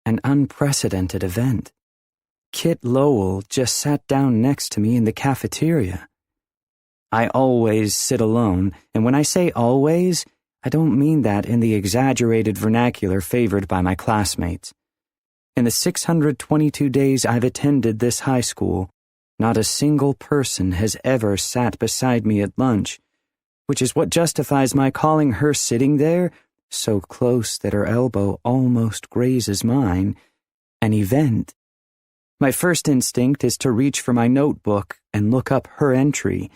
An unprecedented event. Kit Lowell just sat down next to me in the cafeteria. I always sit alone, and when I say always, I don't mean that in the exaggerated vernacular favored by my classmates. In the 622 days I've attended this high school, not a single person has ever sat beside me at lunch, which is what justifies my calling her sitting there, so close that her elbow almost grazes mine, an event. My first instinct is to reach for my notebook and look up her entry,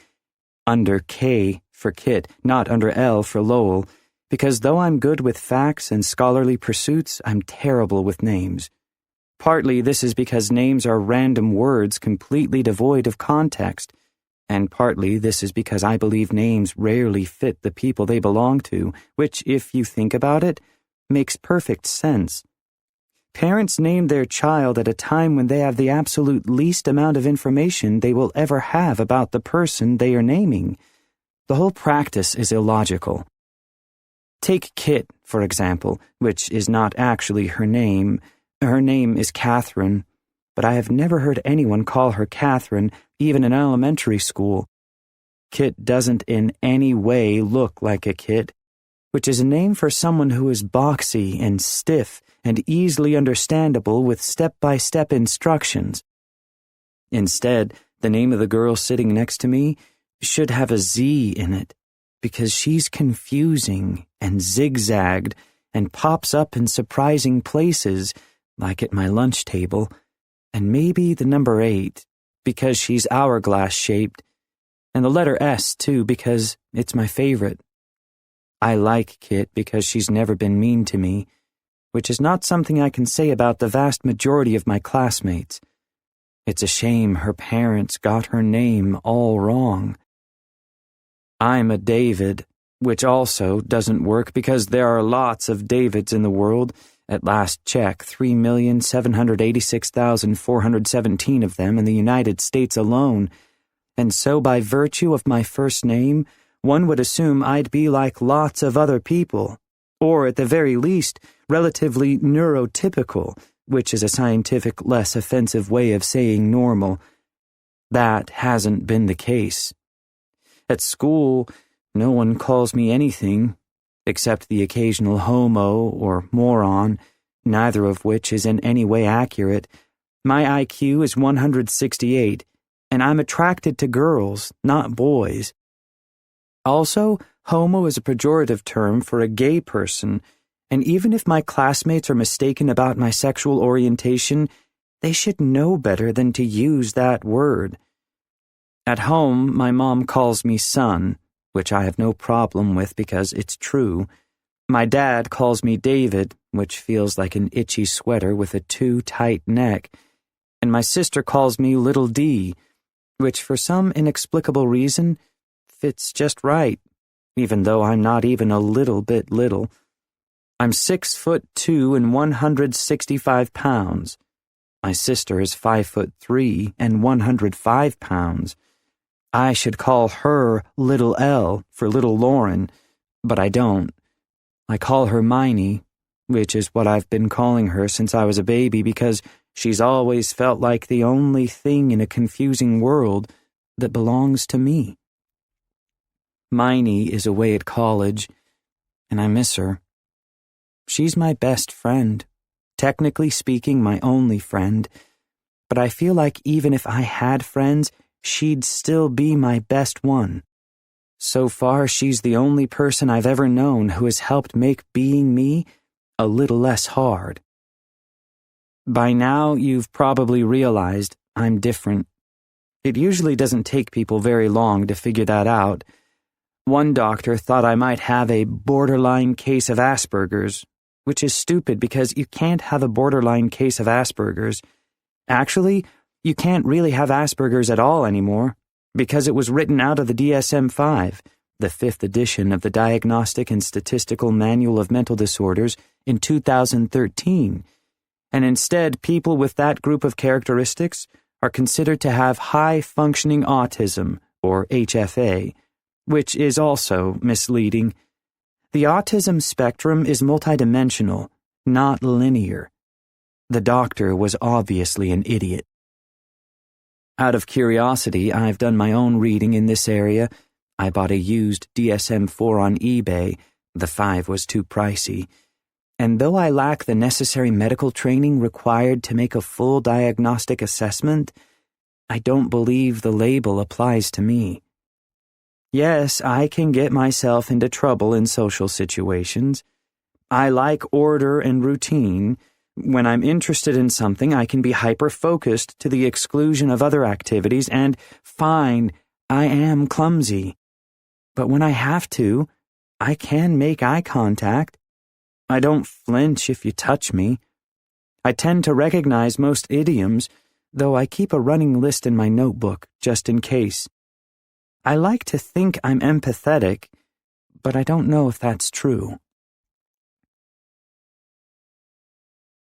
under K for Kit, not under L for Lowell, because though I'm good with facts and scholarly pursuits, I'm terrible with names. Partly this is because names are random words completely devoid of context, and partly this is because I believe names rarely fit the people they belong to, which, if you think about it, makes perfect sense. Parents name their child at a time when they have the absolute least amount of information they will ever have about the person they are naming. The whole practice is illogical. Take Kit, for example, which is not actually her name. Her name is Catherine, but I have never heard anyone call her Catherine, even in elementary school. Kit doesn't in any way look like a kid, which is a name for someone who is boxy and stiff and easily understandable with step-by-step instructions. Instead, the name of the girl sitting next to me should have a Z in it, because she's confusing and zigzagged and pops up in surprising places, like at my lunch table, and maybe the number 8, because she's hourglass-shaped, and the letter S, too, because it's my favorite. I like Kit because she's never been mean to me, which is not something I can say about the vast majority of my classmates. It's a shame her parents got her name all wrong. I'm a David, which also doesn't work because there are lots of Davids in the world. At last check, 3,786,417 of them in the United States alone. And so by virtue of my first name, one would assume I'd be like lots of other people, or at the very least, relatively neurotypical, which is a scientific, less offensive way of saying normal. That hasn't been the case. At school, no one calls me anything, except the occasional homo or moron, neither of which is in any way accurate. My IQ is 168, and I'm attracted to girls, not boys. Also, homo is a pejorative term for a gay person, and even if my classmates are mistaken about my sexual orientation, they should know better than to use that word. At home, my mom calls me son, which I have no problem with because it's true. My dad calls me David, which feels like an itchy sweater with a too tight neck, and my sister calls me Little D, which for some inexplicable reason fits just right, even though I'm not even a little bit little. I'm 6'2" and 165 pounds. My sister is 5'3" and 105 pounds. I should call her Little L for Little Lauren, but I don't. I call her Miney, which is what I've been calling her since I was a baby because she's always felt like the only thing in a confusing world that belongs to me. Miney is away at college, and I miss her. She's my best friend, technically speaking my only friend, but I feel like even if I had friends, she'd still be my best one. So far, she's the only person I've ever known who has helped make being me a little less hard. By now, you've probably realized I'm different. It usually doesn't take people very long to figure that out. One doctor thought I might have a borderline case of Asperger's, which is stupid because you can't have a borderline case of Asperger's. Actually, you can't really have Asperger's at all anymore, because it was written out of the DSM-5, the 5th edition of the Diagnostic and Statistical Manual of Mental Disorders, in 2013, and instead people with that group of characteristics are considered to have high-functioning autism, or HFA, which is also misleading. The autism spectrum is multidimensional, not linear. The doctor was obviously an idiot. Out of curiosity, I've done my own reading in this area. I bought a used DSM-4 on eBay. The 5 was too pricey. And though I lack the necessary medical training required to make a full diagnostic assessment, I don't believe the label applies to me. Yes, I can get myself into trouble in social situations. I like order and routine. When I'm interested in something, I can be hyper-focused to the exclusion of other activities, and fine, I am clumsy. But when I have to, I can make eye contact. I don't flinch if you touch me. I tend to recognize most idioms, though I keep a running list in my notebook just in case. I like to think I'm empathetic, but I don't know if that's true.